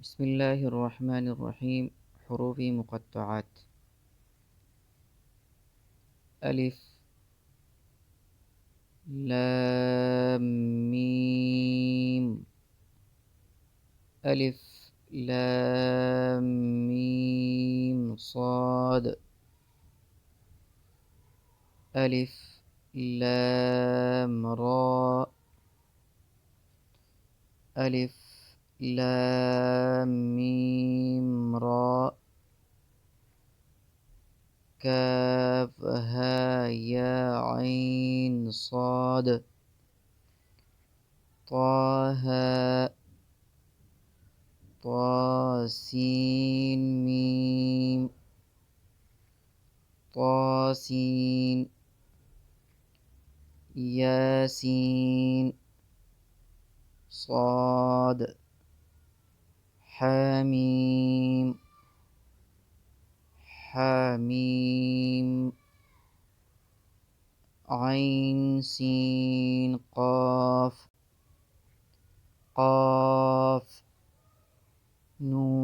بسم اللہ الرحمن الرحیم. حروف مقطعات. الف، لام، میم. الف، لام، میم، صاد. الف، لام، را. الف، لام، میم، را. کاف، ها، یا، عین، صاد. طه، طا، سین، میم. طاسین. یاسین. صاد. حامیم. حامیم. عین، سین، قاف. قاف. نون.